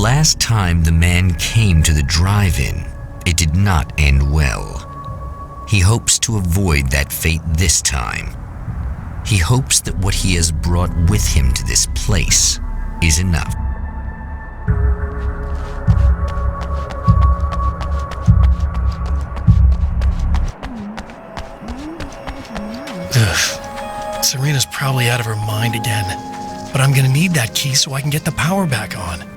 last time the man came to the drive-in, it did not end well. He hopes to avoid that fate this time. He hopes that what he has brought with him to this place is enough. Ugh. Serena's probably out of her mind again, but I'm gonna need that key so I can get the power back on.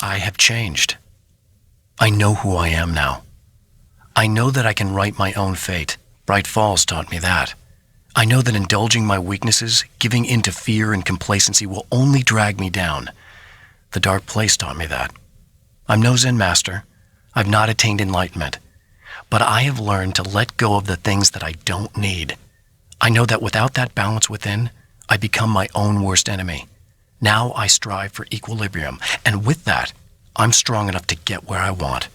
I have changed. I know who I am now. I know that I can write my own fate. Bright Falls taught me that. I know that indulging my weaknesses, giving in to fear and complacency will only drag me down. The dark place taught me that. I'm no Zen master. I've not attained enlightenment. But I have learned to let go of the things that I don't need. I know that without that balance within, I become my own worst enemy. Now I strive for equilibrium, and with that, I'm strong enough to get where I want.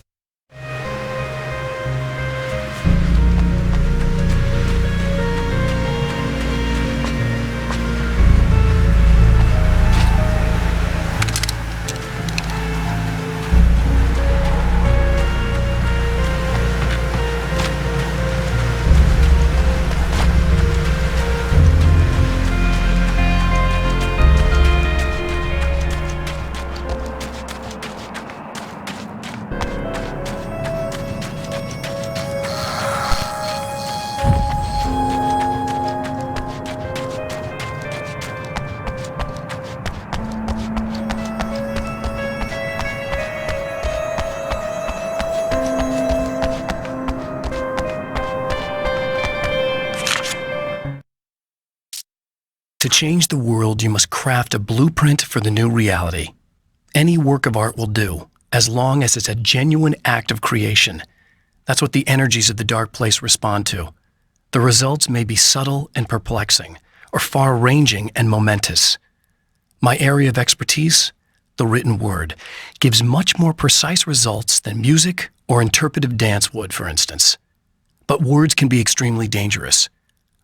To change the world, you must craft a blueprint for the new reality. Any work of art will do, as long as it's a genuine act of creation. That's what the energies of the dark place respond to. The results may be subtle and perplexing, or far-ranging and momentous. My area of expertise, the written word, gives much more precise results than music or interpretive dance would, for instance. But words can be extremely dangerous.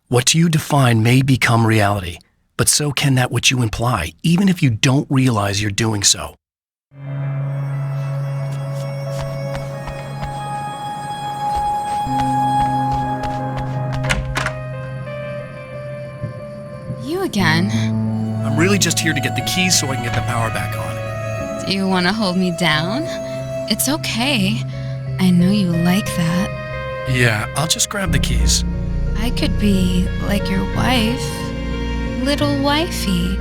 What you define may become reality, but so can that which you imply, even if you don't realize you're doing so. You again? I'm really just here to get the keys so I can get the power back on. Do you want to hold me down? It's okay. I know you like that. Yeah, I'll just grab the keys. I could be like your wife. Little wifey,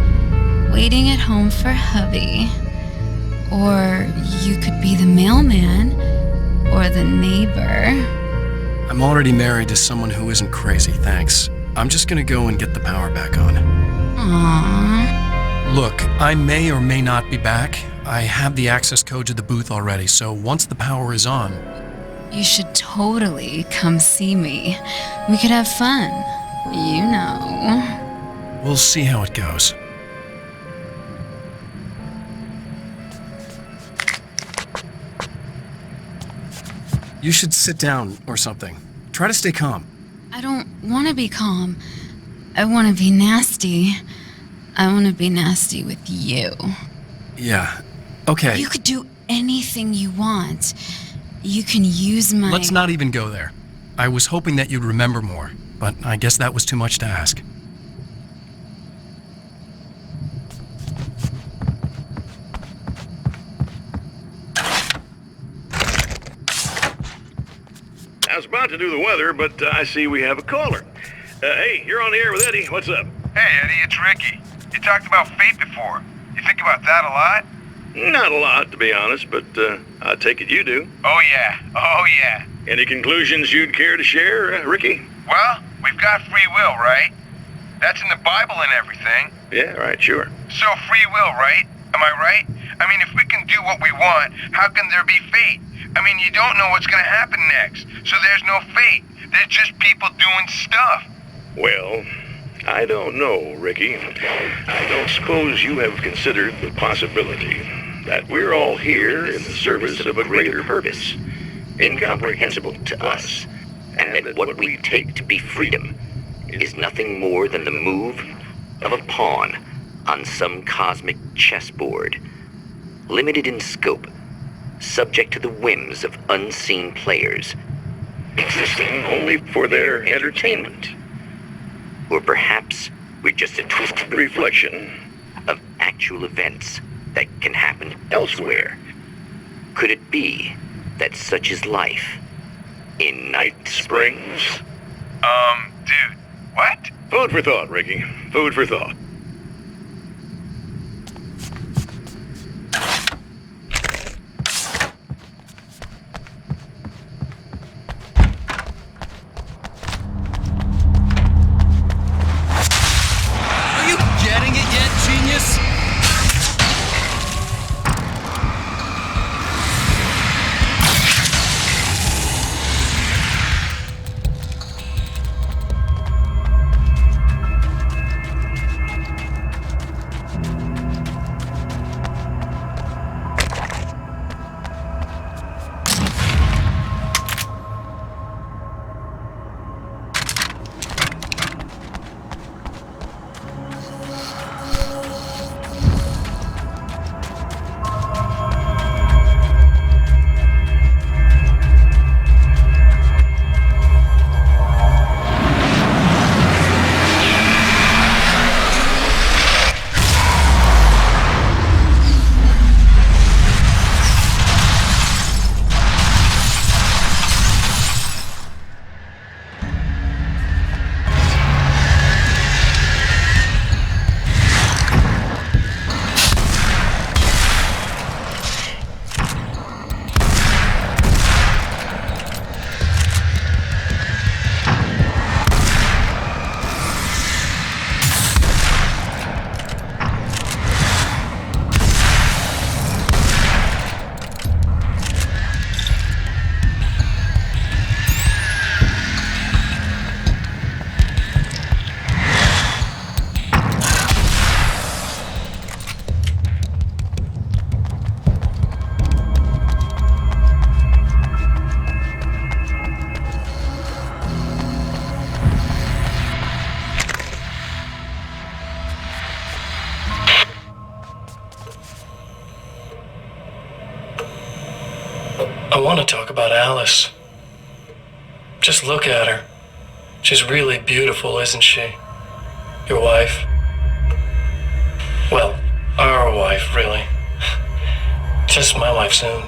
waiting at home for hubby. Or you could be the mailman, or the neighbor. I'm already married to someone who isn't crazy, thanks. I'm just gonna go and get the power back on. Aww. Look, I may or may not be back. I have the access code to the booth already, so once the power is on... You should totally come see me. We could have fun, you know. We'll see how it goes. You should sit down or something. Try to stay calm. I don't want to be calm. I want to be nasty. I want to be nasty with you. Yeah, okay. You could do anything you want. You can use my... Let's not even go there. I was hoping that you'd remember more, but I guess that was too much to ask. I was about to do the weather, but I see we have a caller. Hey, you're on the air with Eddie. What's up? Hey, Eddie, it's Ricky. You talked about fate before. You think about that a lot? Not a lot, to be honest, but I take it you do. Oh, yeah. Any conclusions you'd care to share, Ricky? Well, we've got free will, right? That's in the Bible and everything. Yeah, right, sure. So free will, right? Am I right? I mean, if we can do what we want, how can there be fate? I mean, you don't know what's gonna happen next, so there's no fate. There's just people doing stuff. Well, I don't know, Ricky. I don't suppose you have considered the possibility that we're all here in the service of a greater purpose, incomprehensible to us, and that what we take to be freedom is nothing more than the move of a pawn on some cosmic chessboard, limited in scope, subject to the whims of unseen players, existing only for their entertainment. Or perhaps we're just a twisted reflection of actual events that can happen elsewhere. Could it be that such is life in Night Springs? Dude, what? Food for thought, Ricky. Food for thought. Are you getting it yet, genius? I want to talk about Alice. Just look at her. She's really beautiful, isn't she? Your wife. Well, our wife, really. Just my wife soon.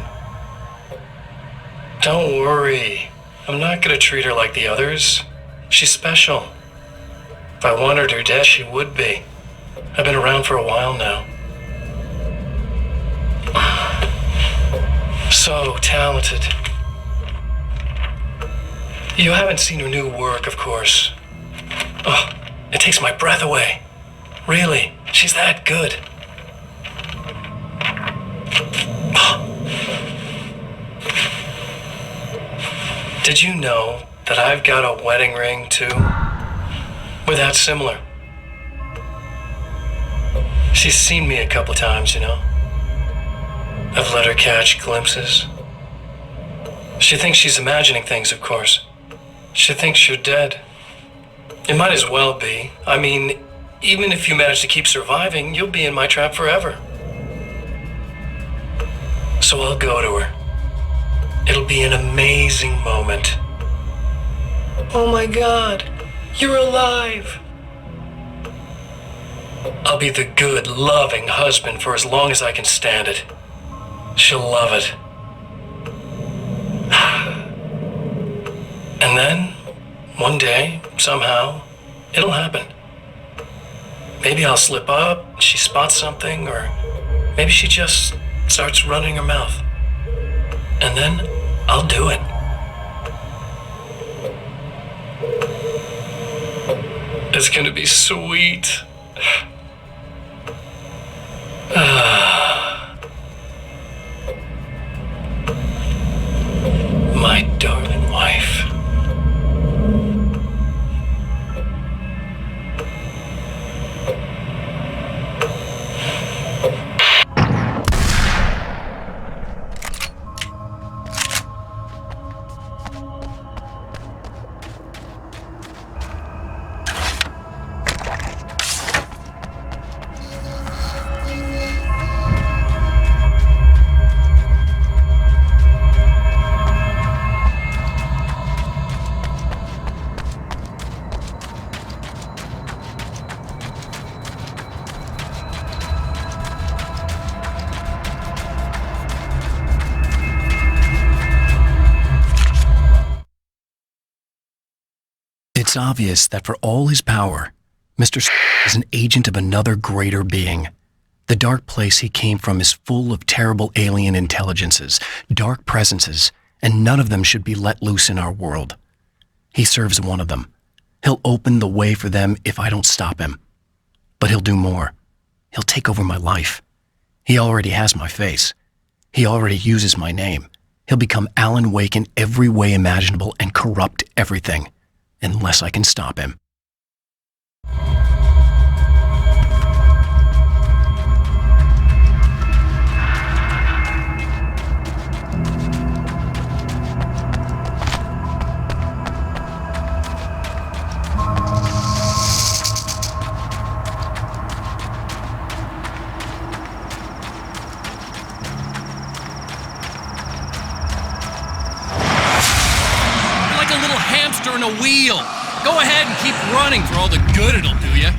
Don't worry. I'm not gonna treat her like the others. She's special. If I wanted her dead, she would be. I've been around for a while now. So talented. You haven't seen her new work, of course. Oh, it takes my breath away. Really, she's that good. Did you know that I've got a wedding ring, too? We're that similar. She's seen me a couple times, you know. I've let her catch glimpses. She thinks she's imagining things, of course. She thinks you're dead. It might as well be. I mean, even if you manage to keep surviving, you'll be in my trap forever. So I'll go to her. It'll be an amazing moment. Oh my God, you're alive. I'll be the good, loving husband for as long as I can stand it. She'll love it. And then, one day, somehow, it'll happen. Maybe I'll slip up, she spots something, or maybe she just starts running her mouth. And then, I'll do it. It's gonna be sweet. My darling wife. It's obvious that for all his power, Mr. is an agent of another greater being. The dark place he came from is full of terrible alien intelligences, dark presences, and none of them should be let loose in our world. He serves one of them. He'll open the way for them if I don't stop him. But he'll do more. He'll take over my life. He already has my face. He already uses my name. He'll become Alan Wake in every way imaginable and corrupt everything. Unless I can stop him. In a wheel. Go ahead and keep running for all the good it'll do you.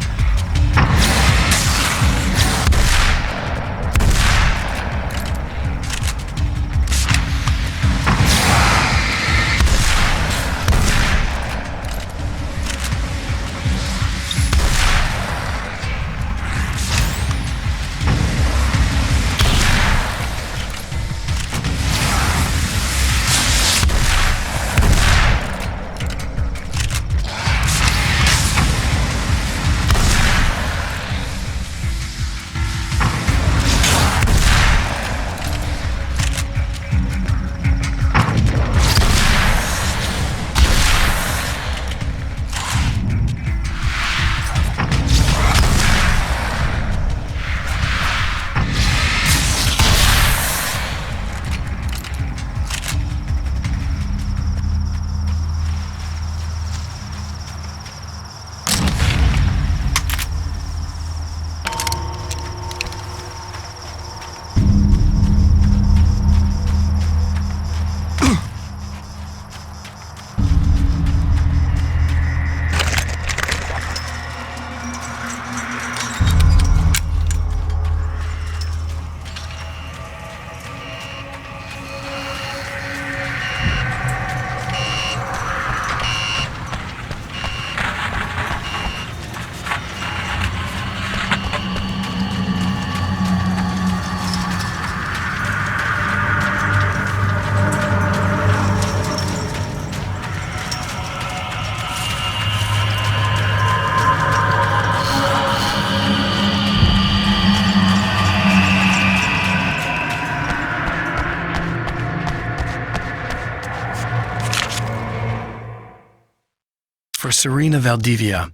For Serena Valdivia,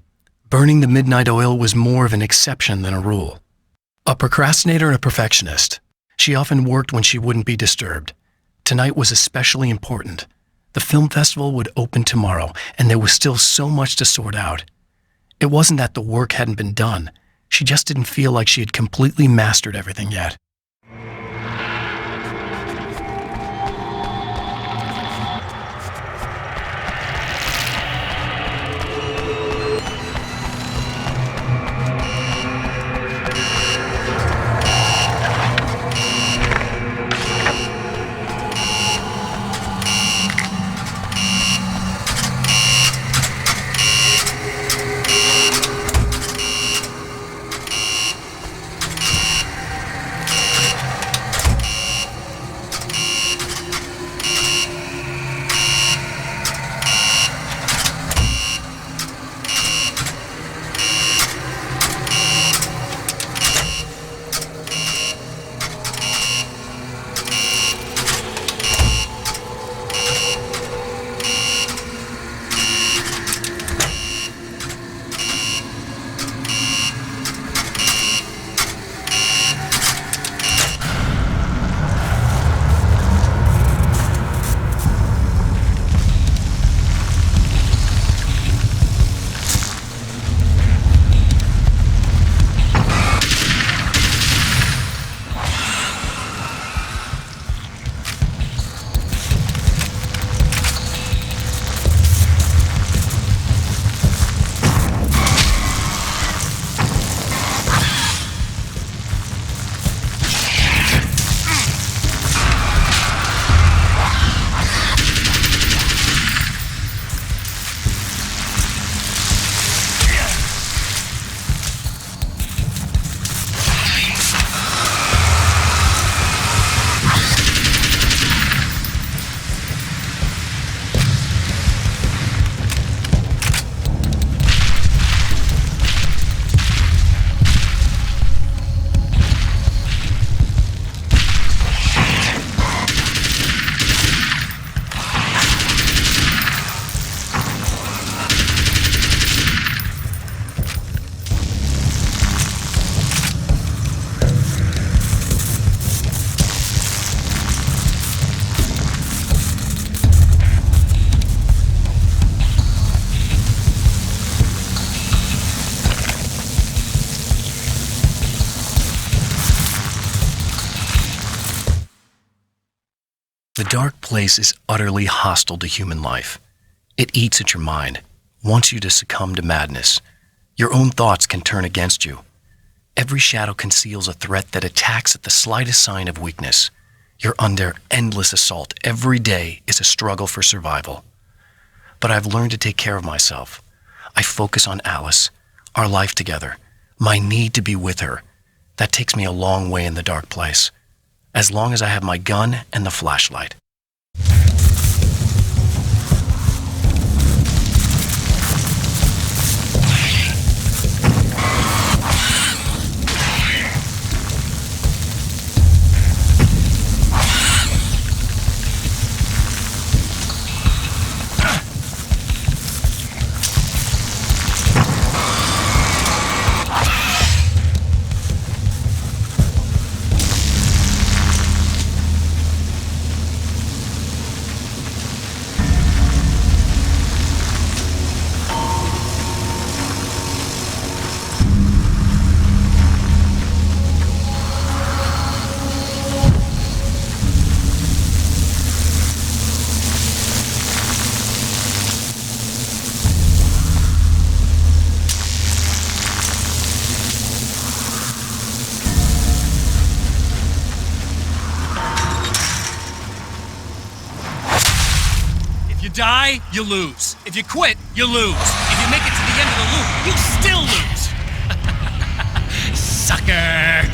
burning the midnight oil was more of an exception than a rule. A procrastinator and a perfectionist, she often worked when she wouldn't be disturbed. Tonight was especially important. The film festival would open tomorrow, and there was still so much to sort out. It wasn't that the work hadn't been done. She just didn't feel like she had completely mastered everything yet. The dark place is utterly hostile to human life. It eats at your mind, wants you to succumb to madness. Your own thoughts can turn against you. Every shadow conceals a threat that attacks at the slightest sign of weakness. You're under endless assault. Every day is a struggle for survival. But I've learned to take care of myself. I focus on Alice, our life together, my need to be with her. That takes me a long way in the dark place, as long as I have my gun and the flashlight. If you die, you lose. If you quit, you lose. If you make it to the end of the loop, you still lose. Sucker!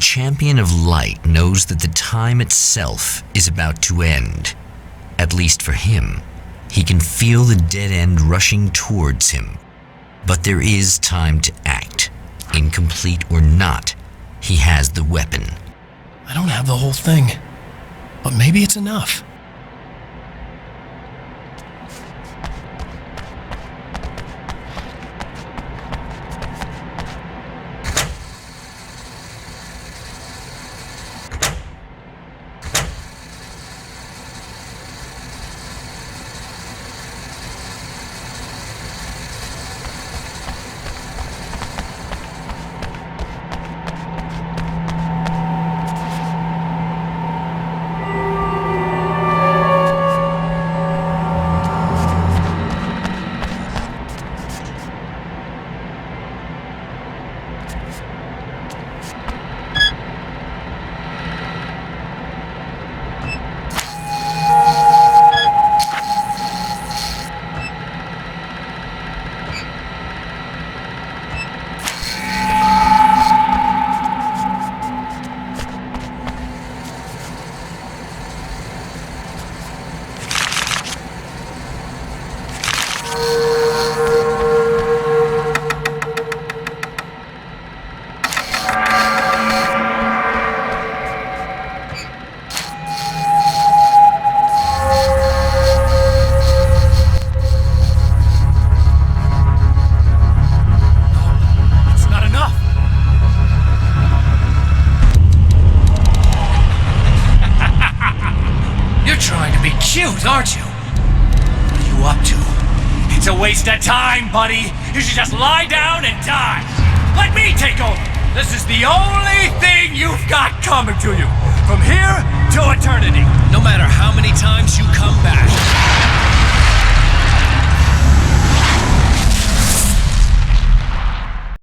champion of light knows that the time itself is about to end. At least for him. He can feel the dead end rushing towards him. But there is time to act. Incomplete or not, he has the weapon. I don't have the whole thing, but maybe it's enough. Aren't you? What are you up to? It's a waste of time, buddy. You should just lie down and die. Let me take over. This is the only thing you've got coming to you. From here to eternity. No matter how many times you come back.